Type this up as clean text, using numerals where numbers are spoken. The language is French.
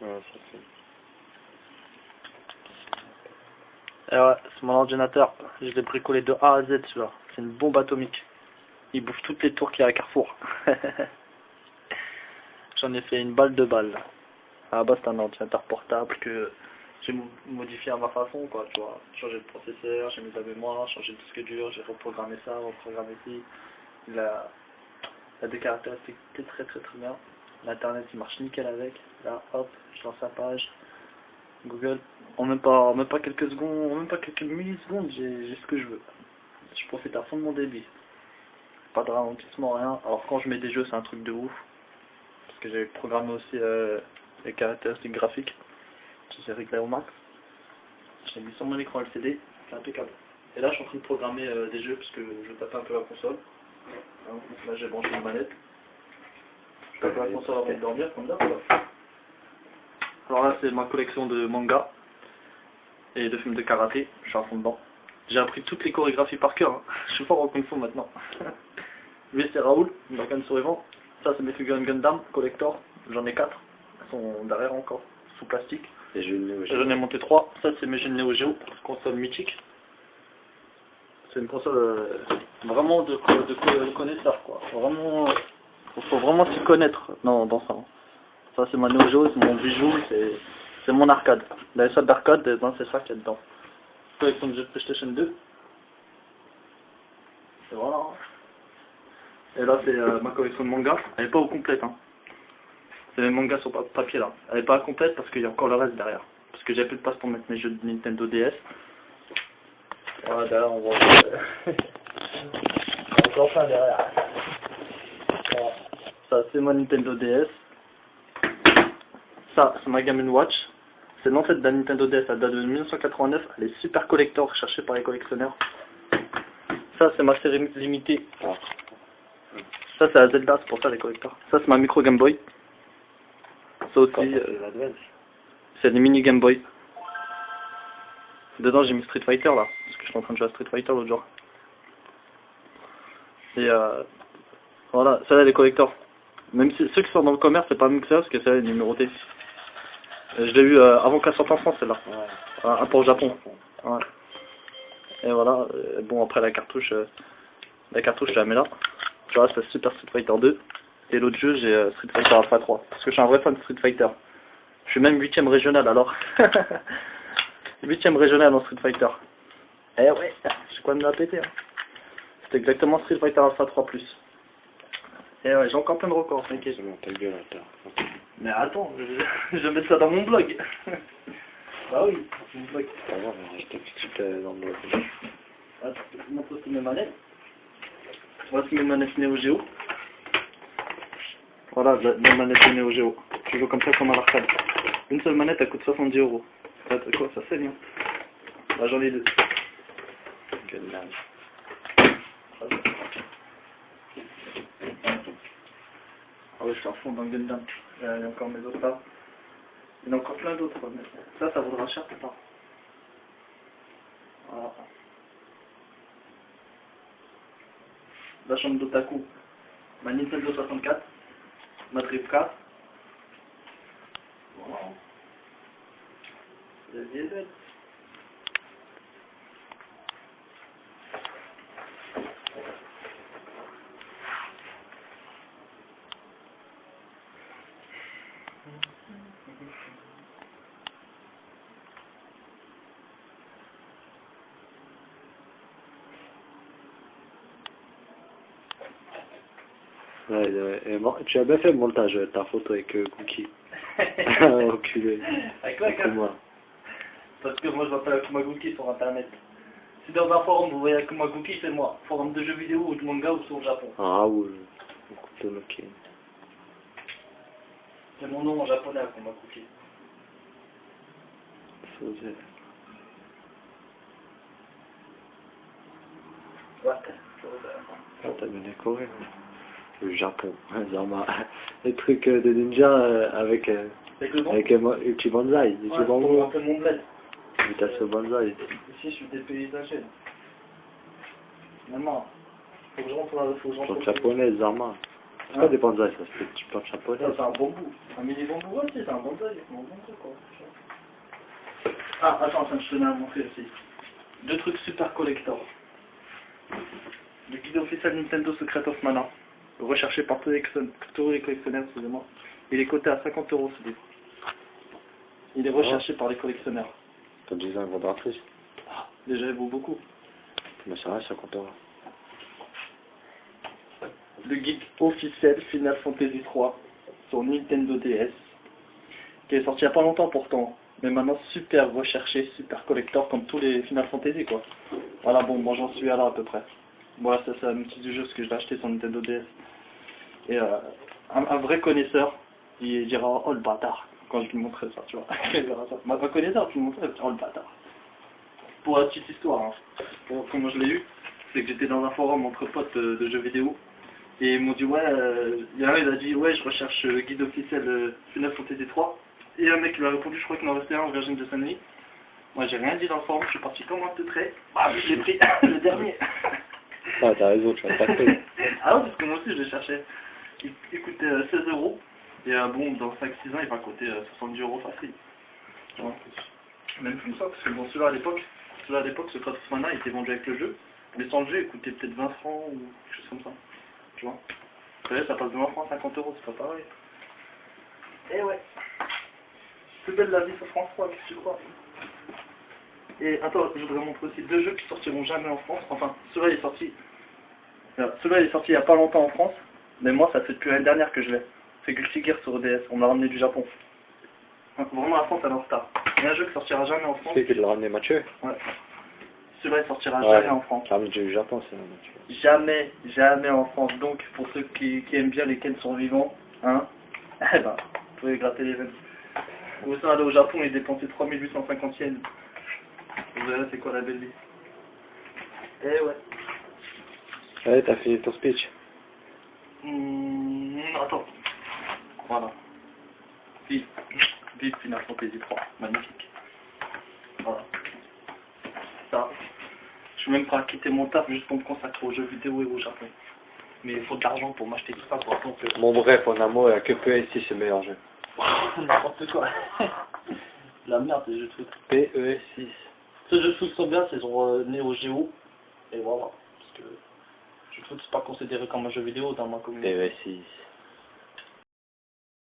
Ouais, ça c'est... Et ouais, c'est mon ordinateur. Je l'ai bricolé de A à Z, celui-là. C'est une bombe atomique. Il bouffe toutes les tours qu'il y a à Carrefour. J'en ai fait une balle de balle. À la base, c'est un ordinateur portable que j'ai modifié à ma façon, quoi, tu vois. Changer le processeur, j'ai mis de la mémoire, changé le disque dur, j'ai reprogrammé ça, reprogrammé ci. Il a des caractéristiques très bien. L'internet il marche nickel avec. Là, hop, je lance la page. Google, en même pas quelques secondes, en même pas quelques millisecondes, j'ai ce que je veux. Je profite à fond de mon débit. Pas de ralentissement, rien. Alors quand je mets des jeux, c'est un truc de ouf. Parce que j'ai programmé aussi les caractéristiques graphiques. Je les ai réglées au max. J'ai mis sur mon écran LCD, c'est impeccable. Et là, je suis en train de programmer des jeux parce que je tape un peu la console. Donc là, j'ai branché une manette. Je tape la console avant de dormir, comme ça. Alors là, c'est ma collection de mangas et de films de karaté. Je suis à fond dedans. J'ai appris toutes les chorégraphies par cœur. Hein. Je suis fort en kung fu maintenant. Lui, c'est Raoul, Morgan Survivant. Ça, c'est mes figurines Gundam, collector. J'en ai 4. Elles sont derrière encore, sous plastique. Et J'en ai monté 3. Ça, c'est mes jeux de Neo Geo, console mythique. C'est une console vraiment de connaisseur, quoi. Vraiment, faut vraiment s'y connaître dans ça. Ça, c'est ma Neo Geo, c'est mon bijou, c'est mon arcade. La salle d'arcade, ben, c'est ça qu'il y a dedans. Collection de jeux de PlayStation 2. Et voilà. Et là, c'est ma collection de mangas. Elle n'est pas au complète, hein. C'est les mangas sur papier, là. Elle n'est pas complète parce qu'il y a encore le reste derrière. Parce que j'ai plus de place pour mettre mes jeux de Nintendo DS. Voilà, derrière, on voit encore plein derrière. Voilà. Ça, c'est ma Nintendo DS. Ça, c'est ma Game & Watch. C'est l'ancêtre de la Nintendo DS, elle date de 1989. Elle est super collector, recherchée par les collectionneurs. Ça, c'est ma série limitée. Ça, c'est la Zelda, c'est pour ça les collecteurs. Ça, c'est ma micro Game Boy. Ça aussi, c'est des mini Game Boy. Dedans, j'ai mis Street Fighter là, parce que je suis en train de jouer à Street Fighter l'autre jour. Et voilà, ça là, les collecteurs. Même si ceux qui sont dans le commerce, c'est pas mieux que ça, parce que ça, est numéroté. Je l'ai eu avant qu'elle sorte en France, celle-là. Un pour le Japon. Ouais. Et voilà, bon, après la cartouche, je la mets là. Tu vois, c'est Super Street Fighter 2. Et l'autre jeu, j'ai Street Fighter Alpha 3. Parce que je suis un vrai fan de Street Fighter. Je suis même 8ème régional alors. 8ème régional en Street Fighter. Eh ouais, j'ai quoi de me la péter. Hein. C'est exactement Street Fighter Alpha 3+. Et ouais, j'ai encore plein de records, t'inquiète. Ta gueule, attends. Mais attends, je vais mettre ça dans mon blog. Bah oui, mon blog. On va voir, je t'explique dans le blog. Attends, je te montre aussi mes manettes. Voici mes manettes Neo Geo. Voilà, mes manettes de Neo Geo. Je joue comme ça comme à l'arcade. Une seule manette, elle coûte 70 €. Quoi, ça saigne, hein. Là, j'en ai 2. Gundam. Ah ouais, je suis à fond dans Gundam. Il y a encore mes autres là. Il y en a encore plein d'autres. Ça vaudra cher plus tard. Voilà. La chambre d'Otaku. Ma Nintendo 64. Ma Dreamcast. Voilà. La vieille bête. Ouais, et bon, tu as bien fait le montage, ta photo avec Cookie. Enculé. Avec quoi, moi. Parce que moi je vois pas Akuma Cookie sur internet. Si dans un forum vous voyez Akuma Cookie, c'est moi. Forum de jeux vidéo ou de manga ou sur le Japon. Ah oui, ok. C'est mon nom en japonais Akuma Cookie. Faisait. Ouais. Ah, t'as bien décoré. Le Japon, Zama. Les trucs de ninja avec le nom avec Uchi Banzai. Ouais, pour montrer mon bled. Mutation Banzai. Ici je suis dépaysagé. Maman, faut que je rentre Ton japonais, Zama. C'est pas des bonsaïs, ça, c'est des petits plantes japonaises. Ça, c'est un bambou. Un mini bambou, ouais, c'est un bonsaï. Un bon truc, quoi. Ah, attends, je tenais à montrer aussi. Deux trucs super collector. Le guide officiel Nintendo Secret of Mana, recherché par tous les collectionneurs, excusez-moi. Il est coté à 50 € ce livre. Il est recherché par les collectionneurs. Ton design vendatrice. Ah, déjà, il vaut beaucoup. Mais ça reste 50 €. Le guide officiel Final Fantasy 3 sur Nintendo DS, qui est sorti il n'y a pas longtemps pourtant, mais maintenant super recherché, super collector comme tous les Final Fantasy quoi. Voilà, bon, moi j'en suis à là à peu près. Voilà, ça c'est un outil du jeu ce que je l'ai acheté sur Nintendo DS. Et un vrai connaisseur, il dira oh le bâtard quand je lui montrerai ça, tu vois. Il verra ça. Un vrai connaisseur, tu lui montreras, oh le bâtard. Pour la petite histoire, hein. Comment je l'ai eu, c'est que j'étais dans un forum entre potes de jeux vidéo. Et ils m'ont dit ouais, il y a un il a dit ouais je recherche guide officiel Final Fantasy 3. Et un mec lui a répondu, je crois qu'il en restait un en Virgin de Saint-Denis. Moi j'ai rien dit dans le forum, je suis parti comme un teutré. Ah je l'ai pris, le dernier. Ah t'as raison, tu vas pas pris. Ah ouais parce que moi aussi je le cherchais. Il coûtait 16 €. Et bon dans 5-6 ans il va coûter 70 € facile. Tu vois. Même plus ça, parce que bon celui-là à l'époque, ce Secret of Mana il était vendu avec le jeu. Mais sans le jeu il coûtait peut-être 20 francs ou quelque chose comme ça. Tu vois. Vous savez, ça passe de 20 francs à 50 €, c'est pas pareil. Eh ouais. Plus belle la vie sur France 3, qu'est-ce que tu crois? Et attends, je voudrais montrer aussi deux jeux qui sortiront jamais en France. Enfin, celui-là il est sorti. Celui-là il est sorti il y a pas longtemps en France, mais moi ça fait depuis l'année dernière que je l'ai. C'est Guilty Gear sur DS, on m'a ramené du Japon. Vraiment la France elle est en retard. Il y a un jeu qui sortira jamais en France. C'est que de le ramener Mathieu. Ouais. Celui-là il sortira jamais en France. Ramener du Japon, c'est Mathieu. Jamais, jamais en France. Donc, pour ceux qui aiment bien les Ken survivants, hein, eh ben, vous pouvez gratter les veines. Vous pouvez aller au Japon et dépenser 3850 yens. Vous verrez c'est quoi la belle vie. Eh ouais. Allez, t'as fini ton speech. Attends. Voilà. Vive. Vive Final Fantasy 3. Magnifique. Voilà. Ça. Je suis même prêt à quitter mon taf juste pour me consacrer aux jeux vidéo et au Japon. Mais il faut de l'argent pour m'acheter tout ça quoi. Donc, Bon bref, en un mot, il n'y a que PES6 c'est le meilleur jeu. n'importe quoi. La merde ces jeux de foot. PES6. Ces jeux de foot sont bien, c'est sur Neo Geo. Et voilà. Parce que le jeu de foot c'est pas considéré comme un jeu vidéo dans ma communauté. PES6.